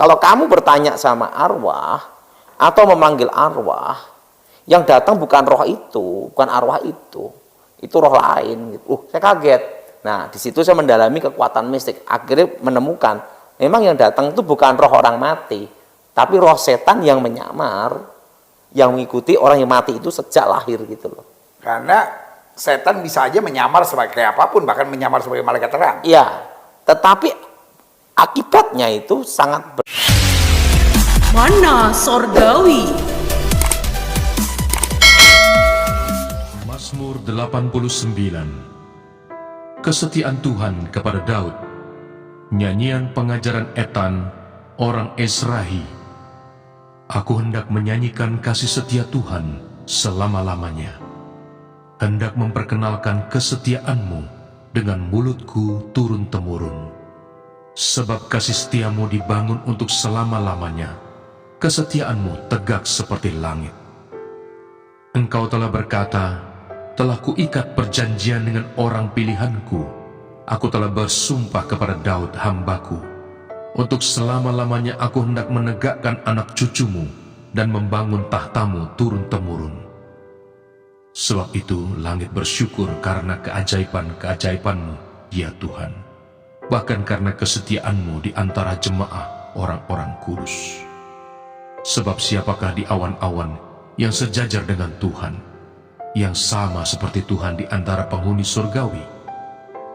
Kalau kamu bertanya sama arwah atau memanggil arwah, yang datang bukan roh itu, bukan arwah itu roh lain. Saya kaget. Nah, di situ saya mendalami kekuatan mistik. Akhirnya menemukan, memang yang datang itu bukan roh orang mati, tapi roh setan yang menyamar, yang mengikuti orang yang mati itu sejak lahir gitu loh. Karena setan bisa aja menyamar sebagai apapun, bahkan menyamar sebagai malaikat terang. Iya, tetapi akibatnya itu sangat Mana Sorgawi. Mazmur 89. Kesetiaan Tuhan kepada Daud. Nyanyian pengajaran Etan, orang Ezrahi. Aku hendak menyanyikan kasih setia Tuhan selama-lamanya. Hendak memperkenalkan kesetiaan-Mu dengan mulutku turun-temurun. Sebab kasih setiamu dibangun untuk selama-lamanya, kesetiaan-Mu tegak seperti langit. Engkau telah berkata, telah kuikat perjanjian dengan orang pilihanku. Aku telah bersumpah kepada Daud hambaku, untuk selama-lamanya aku hendak menegakkan anak cucumu dan membangun tahtamu turun-temurun. Sebab itu langit bersyukur karena keajaiban-keajaiban-Mu, ya Tuhan, bahkan karena kesetiaan-Mu di antara jemaah orang-orang kudus. Sebab siapakah di awan-awan yang sejajar dengan Tuhan, yang sama seperti Tuhan di antara penghuni surgawi?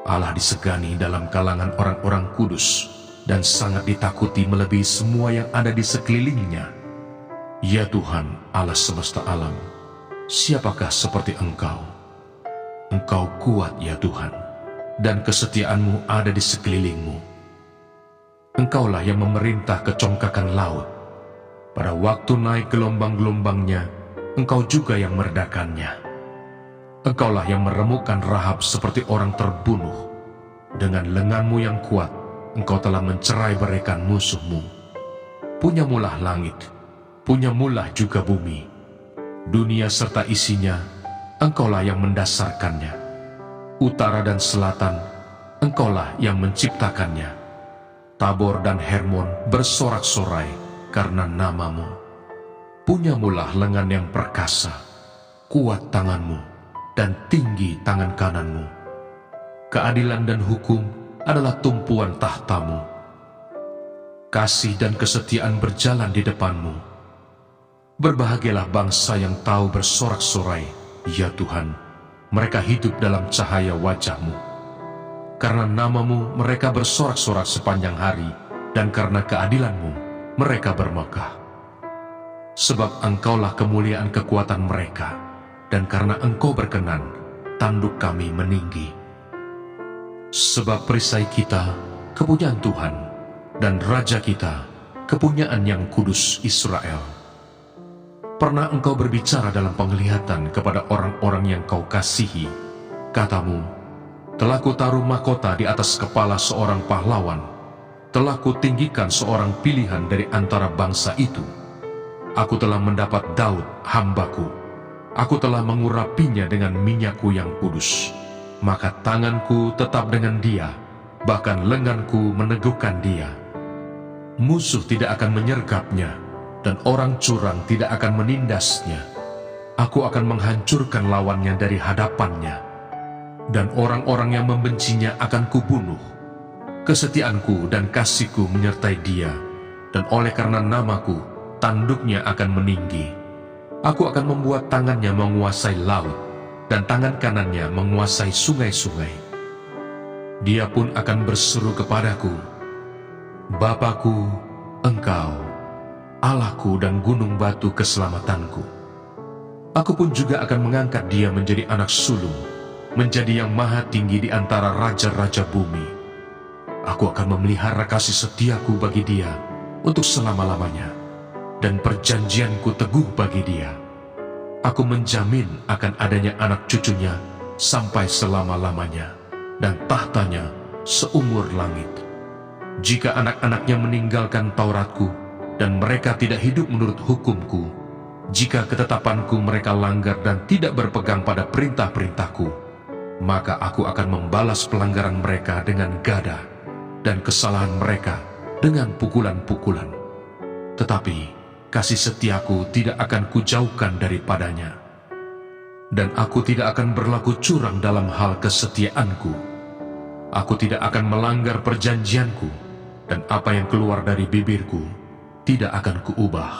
Allah disegani dalam kalangan orang-orang kudus, dan sangat ditakuti melebihi semua yang ada di sekelilingnya. Ya Tuhan, Allah semesta alam, siapakah seperti Engkau? Engkau kuat, ya Tuhan, dan kesetiaan-Mu ada di sekelilingmu. Engkaulah yang memerintah kecongkakan laut. Pada waktu naik gelombang-gelombangnya, Engkau juga yang meredakannya. Engkaulah yang meremukkan Rahab seperti orang terbunuh. Dengan lengan-Mu yang kuat, Engkau telah mencerai-beraikan musuh-Mu. Punyamulah langit, punyamulah juga bumi. Dunia serta isinya, Engkaulah yang mendasarkannya. Utara dan selatan, Engkaulah yang menciptakannya. Tabor dan Hermon bersorak-sorai karena nama-Mu. Punyamulah lengan yang perkasa, kuat tangan-Mu, dan tinggi tangan kanan-Mu. Keadilan dan hukum adalah tumpuan tahta-Mu. Kasih dan kesetiaan berjalan di depan-Mu. Berbahagialah bangsa yang tahu bersorak-sorai, ya Tuhan, mereka hidup dalam cahaya wajah-Mu. Karena nama-Mu mereka bersorak-sorak sepanjang hari, dan karena keadilan-Mu mereka bermegah. Sebab Engkaulah kemuliaan kekuatan mereka, dan karena Engkau berkenan, tanduk kami meninggi. Sebab perisai kita kepunyaan Tuhan, dan Raja kita kepunyaan yang kudus Israel. Pernah Engkau berbicara dalam penglihatan kepada orang-orang yang Kau kasihi. Katamu, telah Kutaruh mahkota di atas kepala seorang pahlawan, telah Kutinggikan seorang pilihan dari antara bangsa itu. Aku telah mendapat Daud hambaku, aku telah mengurapinya dengan minyak-Ku yang kudus. Maka tanganku tetap dengan dia, bahkan lenganku meneguhkan dia. Musuh tidak akan menyergapnya, dan orang curang tidak akan menindasnya. Aku akan menghancurkan lawannya dari hadapannya, dan orang-orang yang membencinya akan Kubunuh. Kesetiaanku dan kasih-Ku menyertai dia, dan oleh karena nama-Ku, tanduknya akan meninggi. Aku akan membuat tangannya menguasai laut, dan tangan kanannya menguasai sungai-sungai. Dia pun akan berseru kepadaku, Bapakku, Engkau, Allahku dan gunung batu keselamatanku. Aku pun juga akan mengangkat dia menjadi anak sulung, menjadi yang maha tinggi di antara raja-raja bumi. Aku akan memelihara kasih setiaku bagi dia untuk selama-lamanya, dan perjanjianku teguh bagi dia. Aku menjamin akan adanya anak cucunya sampai selama-lamanya, dan tahtanya seumur langit. Jika anak-anaknya meninggalkan Tauratku, dan mereka tidak hidup menurut hukumku, jika ketetapanku mereka langgar dan tidak berpegang pada perintah-perintahku, maka aku akan membalas pelanggaran mereka dengan gada, dan kesalahan mereka dengan pukulan-pukulan. Tetapi kasih setiaku tidak akan kujauhkan daripadanya. Dan aku tidak akan berlaku curang dalam hal kesetiaanku. Aku tidak akan melanggar perjanjianku, dan apa yang keluar dari bibirku tidak akan kuubah.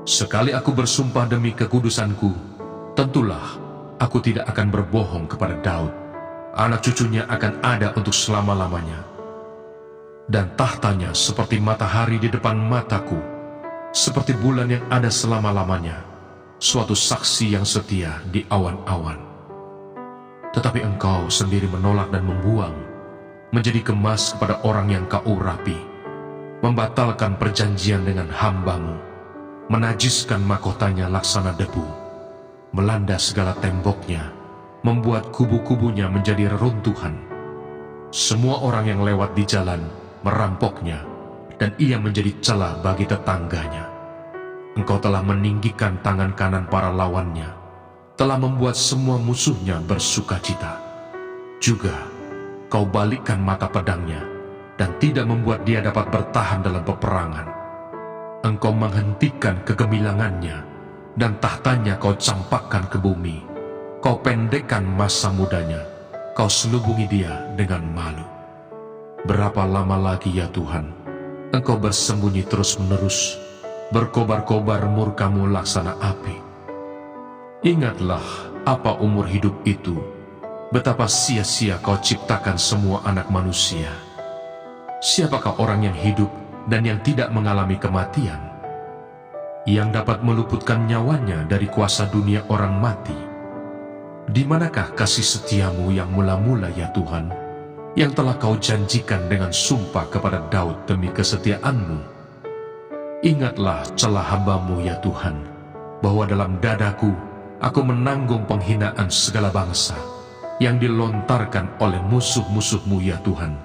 Sekali aku bersumpah demi kekudusanku, tentulah aku tidak akan berbohong kepada Daud. Anak cucunya akan ada untuk selama-lamanya. Dan tahtanya seperti matahari di depan mataku, seperti bulan yang ada selama-lamanya, suatu saksi yang setia di awan-awan. Tetapi engkau sendiri menolak dan membuang, menjadi kemas kepada orang yang kau urapi, membatalkan perjanjian dengan hambamu, menajiskan mahkotanya laksana debu, melanda segala temboknya, membuat kubu-kubunya menjadi reruntuhan. Semua orang yang lewat di jalan merampoknya, dan ia menjadi celah bagi tetangganya. Engkau telah meninggikan tangan kanan para lawannya, telah membuat semua musuhnya bersukacita. Juga kau balikkan mata pedangnya, dan tidak membuat dia dapat bertahan dalam peperangan. Engkau menghentikan kegemilangannya, dan tahtanya kau campakkan ke bumi. Kau pendekkan masa mudanya, kau selubungi dia dengan malu. Berapa lama lagi ya Tuhan, Engkau bersembunyi terus-menerus, berkobar-kobar murkamu laksana api. Ingatlah apa umur hidup itu, betapa sia-sia kau ciptakan semua anak manusia. Siapakah orang yang hidup dan yang tidak mengalami kematian, yang dapat meluputkan nyawanya dari kuasa dunia orang mati? Di manakah kasih setiamu yang mula-mula ya Tuhan, yang telah kau janjikan dengan sumpah kepada Daud demi kesetiaanmu? Ingatlah celah hambamu ya Tuhan, bahwa dalam dadaku aku menanggung penghinaan segala bangsa yang dilontarkan oleh musuh-musuhmu ya Tuhan,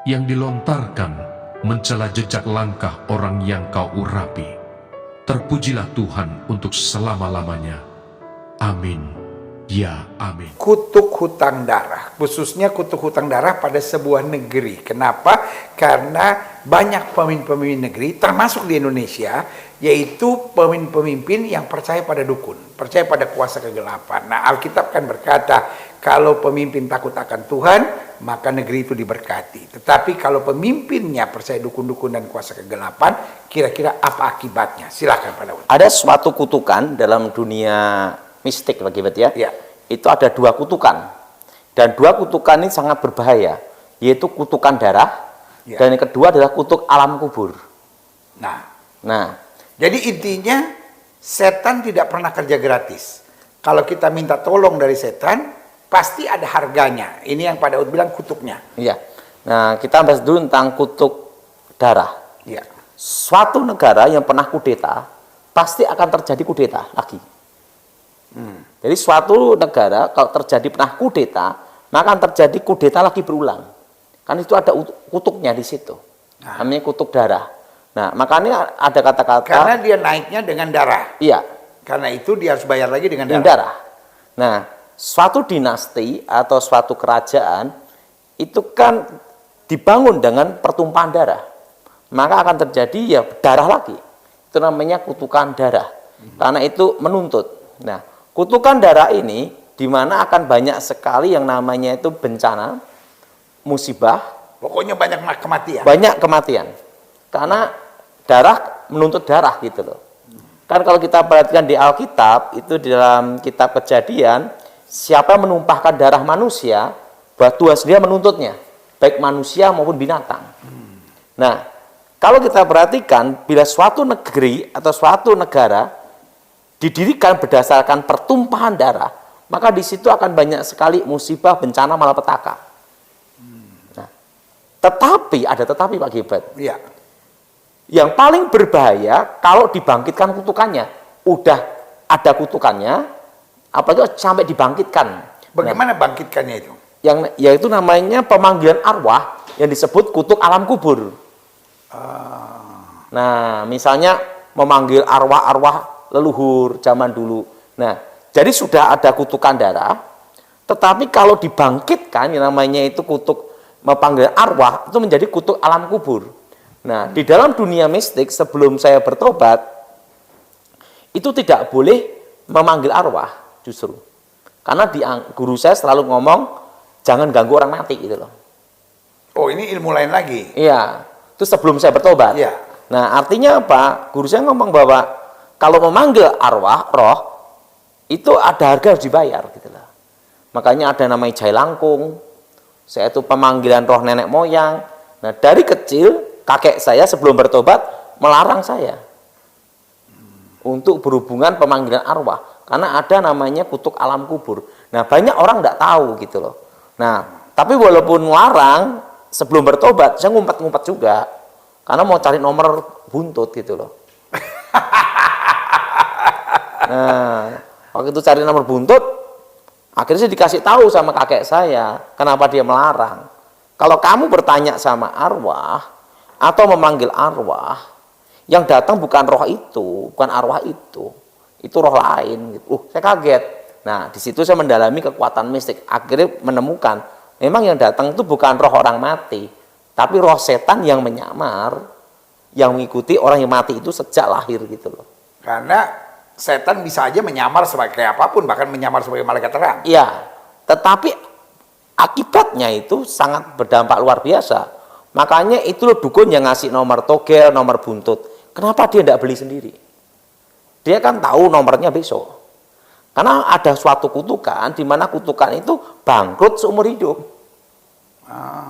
yang dilontarkan mencela jejak langkah orang yang kau urapi. Terpujilah Tuhan untuk selama-lamanya. Amin. Ya, amin. Kutuk hutang darah, khususnya kutuk hutang darah pada sebuah negeri. Kenapa? Karena banyak pemimpin-pemimpin negeri, termasuk di Indonesia, yaitu pemimpin-pemimpin yang percaya pada dukun, percaya pada kuasa kegelapan. Nah, Alkitab kan berkata, kalau pemimpin takut akan Tuhan, maka negeri itu diberkati. Tetapi kalau pemimpinnya percaya dukun-dukun dan kuasa kegelapan, kira-kira apa akibatnya? Silakan Pak Daud. Ada suatu kutukan dalam dunia mistik bagi ya. Ya. Itu ada dua kutukan. Dan dua kutukan ini sangat berbahaya, yaitu kutukan darah, Ya. dan yang kedua adalah kutuk alam kubur. Nah, Jadi intinya setan tidak pernah kerja gratis. Kalau kita minta tolong dari setan, pasti ada harganya. Ini yang Pak Daud bilang kutuknya. iya. Nah, kita bahas dulu tentang kutuk darah. Ya. Suatu negara yang pernah kudeta, pasti akan terjadi kudeta lagi. Jadi suatu negara kalau terjadi pernah kudeta, maka akan terjadi kudeta lagi berulang. Kan itu ada kutuknya di situ. Namanya kutuk darah. Nah, makanya ada kata-kata. Karena dia naiknya dengan darah. Iya. Karena itu dia harus bayar lagi dengan Dengan darah. darah. Nah, suatu dinasti atau suatu kerajaan itu kan dibangun dengan pertumpahan darah. Maka akan terjadi ya darah lagi. Itu namanya kutukan darah. Karena itu menuntut. Nah, kutukan darah ini di mana akan banyak sekali yang namanya itu bencana, musibah, Pokoknya banyak kematian. banyak kematian. Karena darah menuntut darah gitu loh. Kan kalau kita perhatikan di Alkitab, itu di dalam kitab Kejadian, siapa yang menumpahkan darah manusia, Tuhan sendiri menuntutnya, baik manusia maupun binatang. Nah, kalau kita perhatikan, bila suatu negeri atau suatu negara didirikan berdasarkan pertumpahan darah, maka di situ akan banyak sekali musibah, bencana, malapetaka. Nah, tetapi ada tetapi Pak Gilbert. Iya. Yang paling berbahaya kalau dibangkitkan kutukannya. Udah ada kutukannya, apalagi sampai dibangkitkan. Bagaimana bangkitkannya itu? Yaitu namanya pemanggilan arwah yang disebut kutuk alam kubur. Nah, misalnya memanggil arwah-arwah leluhur zaman dulu. Nah, jadi sudah ada kutukan darah, tetapi kalau dibangkitkan yang namanya itu kutuk memanggil arwah, itu menjadi kutuk alam kubur. Nah, di dalam dunia mistik sebelum saya bertobat, itu tidak boleh memanggil arwah justru. Karena guru saya selalu ngomong, jangan ganggu orang mati gitu loh. Oh, ini ilmu lain lagi. Iya, itu sebelum saya bertobat. Iya. Nah, artinya apa? Guru saya ngomong bahwa kalau memanggil arwah, roh, itu ada harga harus dibayar gitu loh. Makanya ada namanya jai langkung, saya itu pemanggilan roh nenek moyang. Nah, dari kecil kakek saya sebelum bertobat melarang saya untuk berhubungan pemanggilan arwah karena ada namanya kutuk alam kubur. Nah, banyak orang nggak tahu gitu loh. Nah, tapi walaupun melarang, sebelum bertobat saya ngumpet-ngumpet juga karena mau cari nomor buntut gitu loh. Nah, waktu itu cari nomor buntut, akhirnya saya dikasih tahu sama kakek saya kenapa dia melarang. Kalau kamu bertanya sama arwah atau memanggil arwah, yang datang bukan roh itu, bukan arwah itu roh lain. Saya kaget. Nah, di situ saya mendalami kekuatan mistik. Akhirnya menemukan, memang yang datang itu bukan roh orang mati, tapi roh setan yang menyamar, yang mengikuti orang yang mati itu sejak lahir gitu loh. Karena setan bisa aja menyamar sebagai apapun, bahkan menyamar sebagai malaikat terang. Iya, tetapi akibatnya itu sangat berdampak luar biasa. Makanya itu loh dukun yang ngasih nomor togel, nomor buntut. Kenapa dia tidak beli sendiri? Dia kan tahu nomornya besok. Karena ada suatu kutukan, di mana kutukan itu bangkrut seumur hidup.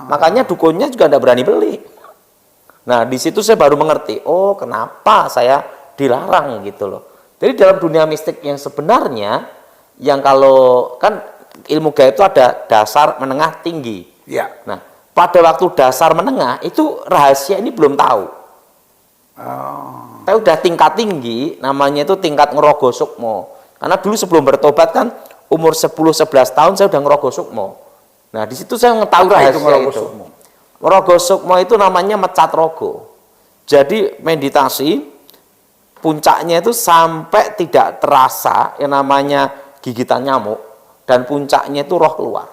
Makanya dukunnya juga tidak berani beli. Nah, di situ saya baru mengerti, oh kenapa saya dilarang gitu loh. Jadi dalam dunia mistik yang sebenarnya, yang kalau kan ilmu gaib itu ada dasar, menengah, tinggi. Ya. Nah, pada waktu dasar menengah itu rahasia ini belum tahu. Tapi udah tingkat tinggi, namanya itu tingkat ngerogo sukmo. Karena dulu sebelum bertobat kan umur 10-11 tahun saya udah ngerogo sukmo. Nah, di situ saya mengetahui rahasia itu. Ngerogo sukmo itu namanya mecat rogo. Jadi meditasi puncaknya itu sampai tidak terasa yang namanya gigitan nyamuk. Dan puncaknya itu roh keluar.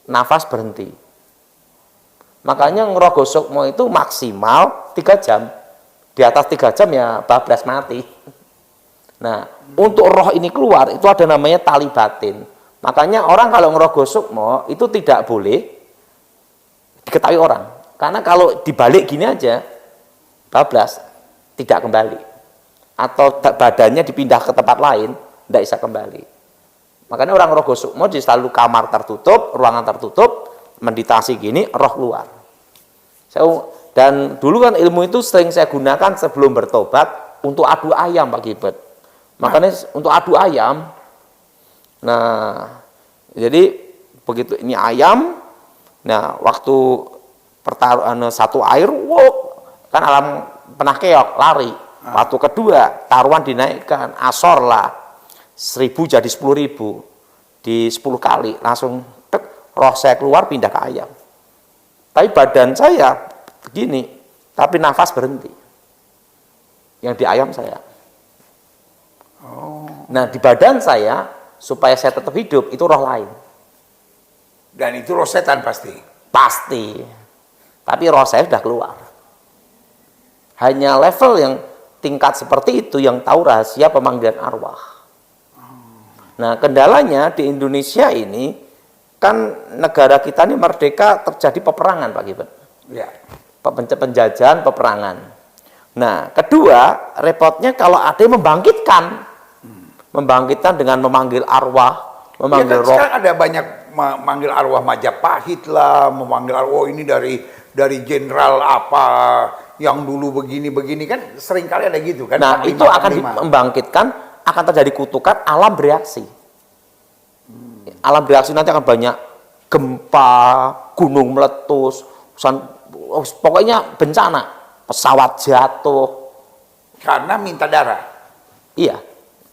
Nafas berhenti. Makanya ngerogo sukmo itu maksimal 3 jam. Di atas 3 jam ya bablas mati. Nah, untuk roh ini keluar itu ada namanya tali batin. Makanya orang kalau ngerogo sukmo itu tidak boleh diketahui orang. Karena kalau dibalik gini aja, bablas, tidak kembali. Atau badannya dipindah ke tempat lain, tidak bisa kembali. Makanya orang ngerogo sukmo di selalu kamar tertutup, ruangan tertutup, meditasi gini, roh keluar. Dan dulu kan ilmu itu sering saya gunakan sebelum bertobat untuk adu ayam Pak Gilbert. Makanya untuk adu ayam, nah jadi begitu ini ayam, nah waktu pertaruhan satu air, wow, kan alam pernah keok, lari. Waktu kedua, taruhan dinaikkan, asor lah, 1.000 jadi 10.000, di 10 kali, langsung roh saya keluar pindah ke ayam. Tapi badan saya begini, tapi nafas berhenti. Yang di ayam saya. Nah, di badan saya, supaya saya tetap hidup, itu roh lain. Dan itu roh setan pasti? Pasti. Tapi roh saya sudah keluar. Hanya level yang tingkat seperti itu yang tahu rahasia pemanggilan arwah. Nah, kendalanya di Indonesia ini, kan negara kita ini merdeka terjadi peperangan Pak Gilbert. Ya. Penjajahan, peperangan. Nah, kedua, repotnya kalau ada yang membangkitkan dengan memanggil arwah, memanggil roh. Sekarang ada banyak memanggil arwah Majapahit lah, memanggil arwah ini dari jenderal apa yang dulu begini-begini kan sering kali ada gitu kan. Nah, itu akan membangkitkan, akan terjadi kutukan, alam bereaksi. Alam bereaksi nanti akan banyak gempa, gunung meletus, pokoknya bencana, pesawat jatuh. Karena minta darah. Iya,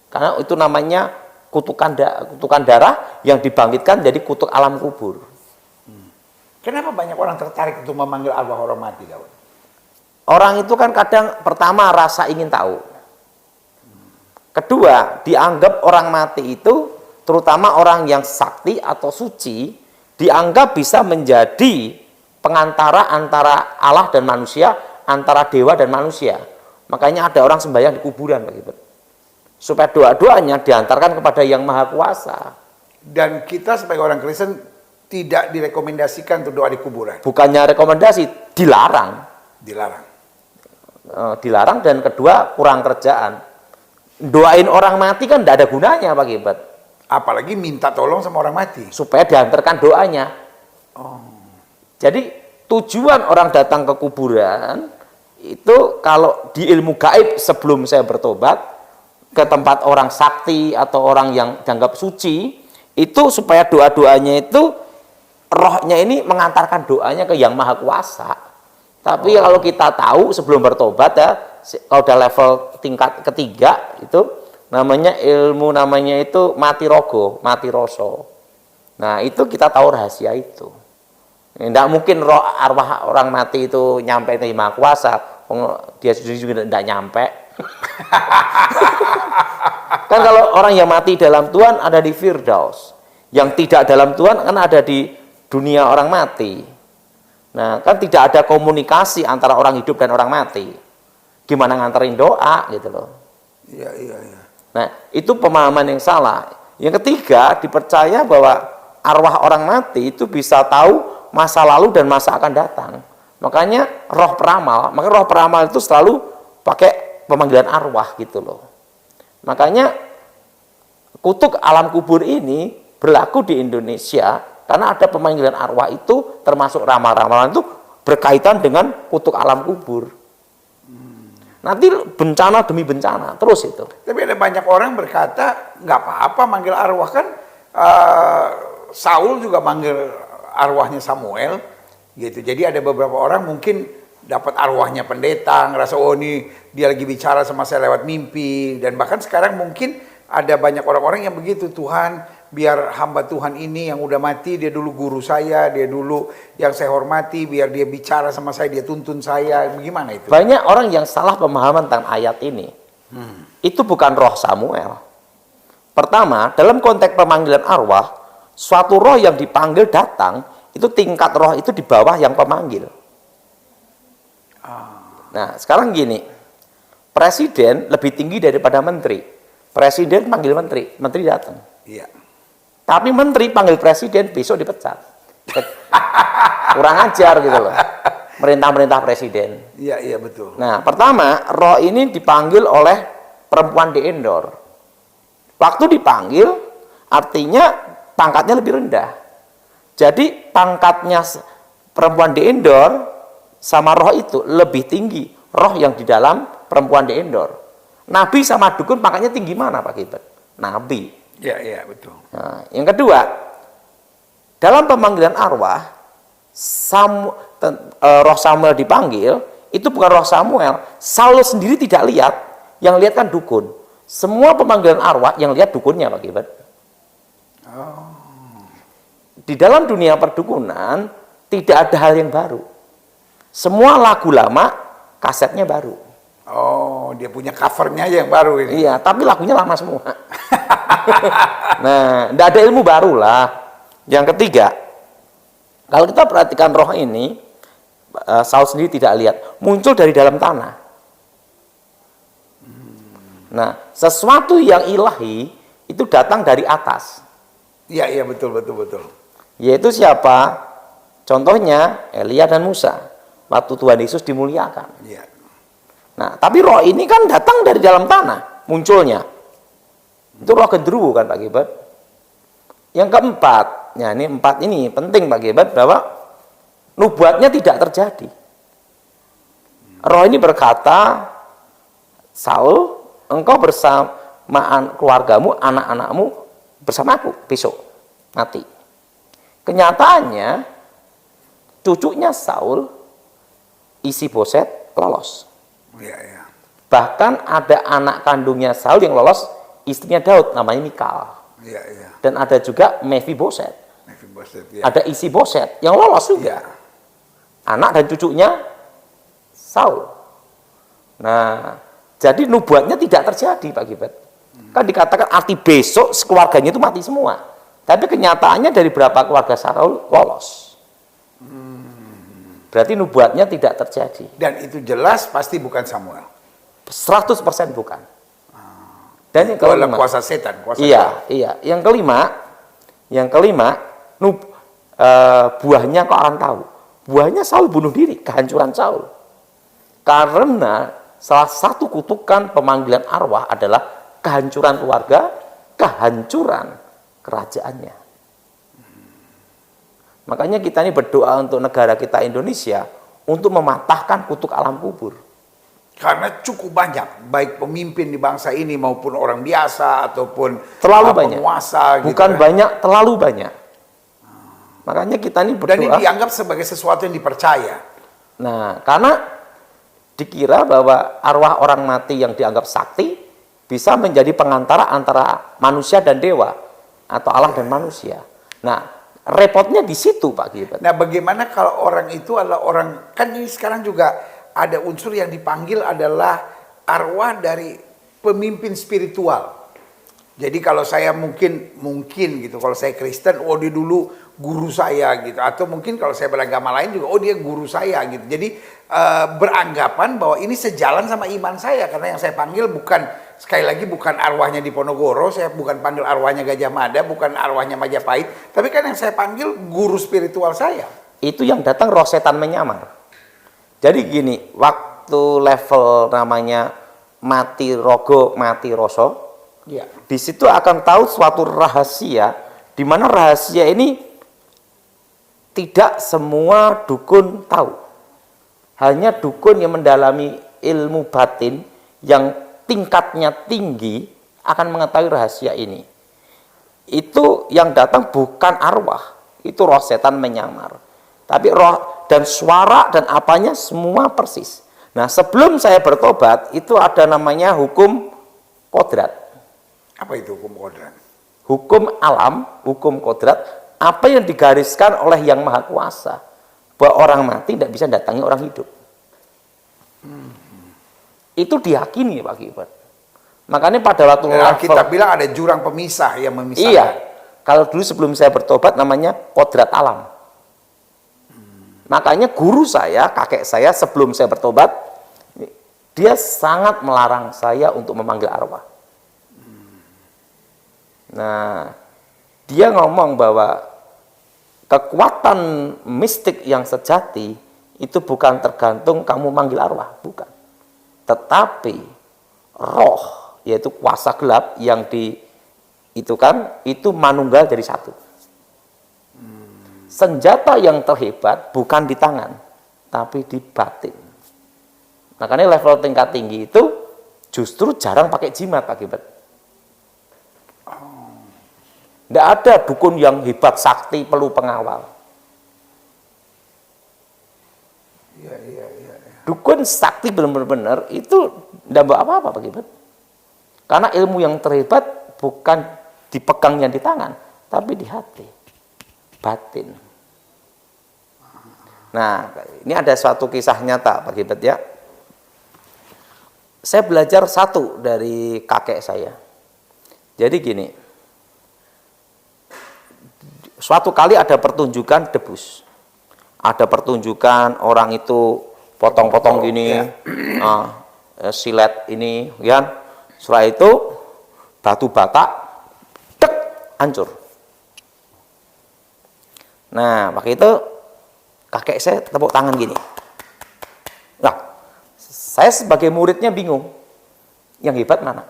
karena itu namanya kutukan darah yang dibangkitkan jadi kutuk alam kubur. Kenapa banyak orang tertarik untuk memanggil arwah orang mati, kawan? Orang itu kan kadang pertama rasa ingin tahu. Kedua, dianggap orang mati itu, terutama orang yang sakti atau suci, dianggap bisa menjadi pengantara antara Allah dan manusia antara dewa dan manusia. Makanya ada orang sembahyang di kuburan, Pak Gilbert. Supaya doa-doanya diantarkan kepada Yang Maha Kuasa. Dan kita sebagai orang Kristen tidak direkomendasikan untuk doa di kuburan. Bukannya rekomendasi, dilarang. Dilarang. Dilarang, dan kedua kurang kerjaan. Doain orang mati kan tidak ada gunanya, Pak Gilbert. Apalagi minta tolong sama orang mati. Supaya diantarkan doanya. Jadi tujuan orang datang ke kuburan itu kalau di ilmu gaib sebelum saya bertobat ke tempat orang sakti atau orang yang dianggap suci, itu supaya doa-doanya itu rohnya ini mengantarkan doanya ke Yang Maha Kuasa. Tapi kalau kita tahu sebelum bertobat ya, kalau udah level tingkat ketiga itu namanya ilmu, namanya itu mati rogo, mati roso. Nah itu kita tahu rahasia itu. Tidak mungkin roh arwah orang mati itu nyampe ke Yang Maha Kuasa, dia juga tidak nyampe. Kan kalau orang yang mati dalam Tuhan ada di Firdaus, yang tidak dalam Tuhan kan ada di dunia orang mati. Nah kan tidak ada komunikasi antara orang hidup dan orang mati. Gimana nganterin doa gitu loh. Iya. Nah itu pemahaman yang salah. Yang ketiga, dipercaya bahwa arwah orang mati itu bisa tahu masa lalu dan masa akan datang. Makanya roh peramal itu selalu pakai pemanggilan arwah gitu loh. Makanya kutuk alam kubur ini berlaku di Indonesia karena ada pemanggilan arwah itu, termasuk ramal-ramalan itu berkaitan dengan kutuk alam kubur. Nanti bencana demi bencana terus itu. Tapi ada banyak orang berkata nggak apa-apa manggil arwah, kan Saul juga manggil arwahnya Samuel gitu. Jadi ada beberapa orang mungkin dapat arwahnya pendeta, ngerasa oh ini dia lagi bicara sama saya lewat mimpi. Dan bahkan sekarang mungkin ada banyak orang-orang yang begitu, Tuhan biar hamba Tuhan ini yang udah mati, dia dulu guru saya, dia dulu yang saya hormati, biar dia bicara sama saya, dia tuntun saya. Bagaimana itu? Banyak orang yang salah pemahaman tentang ayat ini. Itu bukan roh Samuel. Pertama, dalam konteks pemanggilan arwah, suatu roh yang dipanggil datang, itu tingkat roh itu di bawah yang pemanggil. Nah, sekarang gini, presiden lebih tinggi daripada menteri. Presiden panggil menteri, menteri datang. Iya. Tapi menteri panggil presiden, besok dipecat. Kurang ajar gitu loh. Merintah-merintah presiden. Iya betul. Nah, pertama, roh ini dipanggil oleh perempuan di Endor. Waktu dipanggil, artinya pangkatnya lebih rendah. Jadi pangkatnya perempuan di Endor sama roh itu lebih tinggi roh yang di dalam perempuan di Endor. Nabi sama dukun pangkatnya tinggi mana, Pak Gilbert? Nabi. Iya betul. Nah, yang kedua, dalam pemanggilan arwah, roh Samuel dipanggil, itu bukan roh Samuel. Saul sendiri tidak lihat, yang lihat kan dukun. Semua pemanggilan arwah yang lihat dukunnya, Pak Gilbert. Di dalam dunia perdukunan tidak ada hal yang baru. Semua lagu lama, kasetnya baru. Oh, dia punya covernya aja yang baru ini. Iya, tapi lagunya lama semua. Nah, tidak ada ilmu baru lah. Yang ketiga, kalau kita perhatikan roh ini, Saul sendiri tidak lihat, muncul dari dalam tanah. Nah, sesuatu yang ilahi itu datang dari atas. Iya betul. Yaitu siapa? Contohnya Elia dan Musa. Waktu Tuhan Yesus dimuliakan. Iya. Nah, tapi roh ini kan datang dari dalam tanah munculnya. Itu roh genderuwo kan, Pak Gilbert. Yang keempat, ya ini penting Pak Gilbert, bahwa nubuatnya tidak terjadi. Roh ini berkata, Saul, engkau bersama keluargamu, anak-anakmu bersamaku besok mati. Kenyataannya cucunya Saul, Isi-Boset, lolos. Iya. Bahkan ada anak kandungnya Saul yang lolos, istrinya Daud, namanya Mikal. Iya. Dan ada juga Mephiboset. Ya. Ada Isi-Boset yang lolos juga. Anak dan cucunya Saul. Nah, jadi nubuatnya tidak terjadi, Pak Gilbert. Kan dikatakan arti besok keluarganya itu mati semua. Tapi kenyataannya dari berapa keluarga Saul lolos. Berarti nubuatnya tidak terjadi. Dan itu jelas pasti bukan Samuel. 100% bukan. Dan yang Itu adalah kelima, kuasa setan, kuasa iya, iya. Yang kelima, buahnya kok orang tahu. Buahnya Saul bunuh diri, kehancuran Saul. Karena salah satu kutukan pemanggilan arwah adalah kehancuran keluarga, kehancuran kerajaannya. Makanya kita ini berdoa untuk negara kita Indonesia untuk mematahkan kutuk alam kubur. Karena cukup banyak, baik pemimpin di bangsa ini maupun orang biasa ataupun Terlalu banyak. penguasa. Bukan gitu, banyak, terlalu banyak. Makanya kita ini berdoa. Dan ini dianggap sebagai sesuatu yang dipercaya. Nah, karena dikira bahwa arwah orang mati yang dianggap sakti bisa menjadi pengantara antara manusia dan dewa atau Allah dan manusia. Nah, repotnya di situ Pak Gilbert. Nah, bagaimana kalau orang itu adalah orang, kan ini sekarang juga ada unsur yang dipanggil adalah arwah dari pemimpin spiritual. Jadi kalau saya mungkin gitu, kalau saya Kristen, oh dia dulu guru saya gitu, atau mungkin kalau saya beragama lain juga, oh dia guru saya gitu. Jadi beranggapan bahwa ini sejalan sama iman saya, karena yang saya panggil bukan, sekali lagi bukan arwahnya Diponegoro, saya bukan panggil arwahnya Gajah Mada, bukan arwahnya Majapahit, tapi kan yang saya panggil guru spiritual saya. Itu yang datang roh setan menyamar. Jadi gini, waktu level namanya mati rogo, mati roso, Ya. di situ akan tahu suatu rahasia, di mana rahasia ini tidak semua dukun tahu. Hanya dukun yang mendalami ilmu batin yang tingkatnya tinggi akan mengetahui rahasia ini. Itu yang datang bukan arwah, itu roh setan menyamar. Tapi roh dan suara dan apanya semua persis. Nah, sebelum saya bertobat itu ada namanya hukum kodrat. Apa itu hukum kodrat? Hukum alam, hukum kodrat, apa yang digariskan oleh Yang Maha Kuasa, bahwa orang mati tidak bisa datangi orang hidup. Itu diyakini Pak Gilbert. Makanya pada waktu Kita bilang ada jurang pemisah yang memisahkan. iya, kalau dulu sebelum saya bertobat namanya kodrat alam. Makanya guru saya, kakek saya sebelum saya bertobat, dia sangat melarang saya untuk memanggil arwah. Nah, dia ngomong bahwa kekuatan mistik yang sejati itu bukan tergantung kamu manggil arwah, bukan. Tetapi roh, yaitu kuasa gelap yang itu manunggal dari satu. Senjata yang terhebat bukan di tangan, tapi di batin. Makanya level tingkat tinggi itu justru jarang pakai jimat Pak Gilbert. Tidak ada dukun yang hebat sakti perlu pengawal. Iya. Dukun sakti benar-benar itu tidak bawa apa-apa Pak Gilbert. Karena ilmu yang terhebat bukan dipegangnya di tangan, tapi di hati, batin. Nah, ini ada suatu kisah nyata Pak Gilbert ya. Saya belajar satu dari kakek saya. Jadi gini, suatu kali ada pertunjukan debus. Ada pertunjukan orang itu potong-potong gini, silet ini, ya. Setelah itu batu bata, tek, hancur. Nah, waktu itu kakek saya tepuk tangan gini. Nah, saya sebagai muridnya bingung. Yang hebat mana?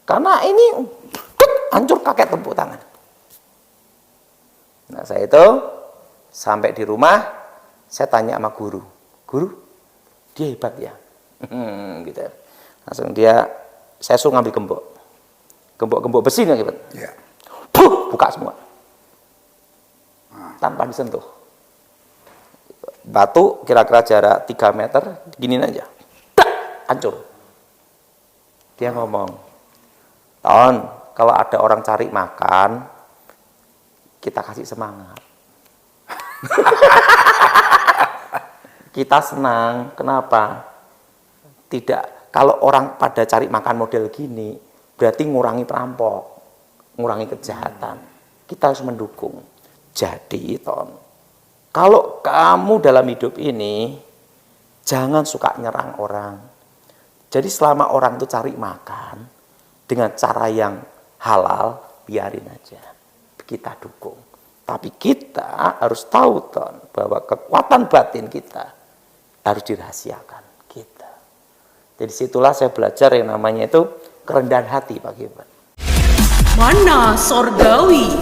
Karena ini hancur, kakek tepuk tangan. Nah, saya itu sampai di rumah, saya tanya sama guru. Guru, dia hebat ya? Gitu. Langsung saya suruh ngambil gembok. Gembok besi yang hebat. Ya. Buka semua. Tanpa disentuh. Batu kira-kira jarak 3 meter, giniin aja. Hancur. Dia ngomong, Ton, kalau ada orang cari makan, kita kasih semangat. Kita senang. Kenapa? Tidak. Kalau orang pada cari makan model gini, berarti ngurangi perampok, ngurangi kejahatan. Kita harus mendukung. Jadi, Ton, Kalau kamu dalam hidup ini, jangan suka nyerang orang. Jadi selama orang itu cari makan, dengan cara yang halal, biarin aja. Kita dukung. Tapi kita harus tahu, Ton, bahwa kekuatan batin kita harus dirahasiakan. Kita. Jadi situlah saya belajar yang namanya itu kerendahan hati, Pak Gilbert. Mana sorgawi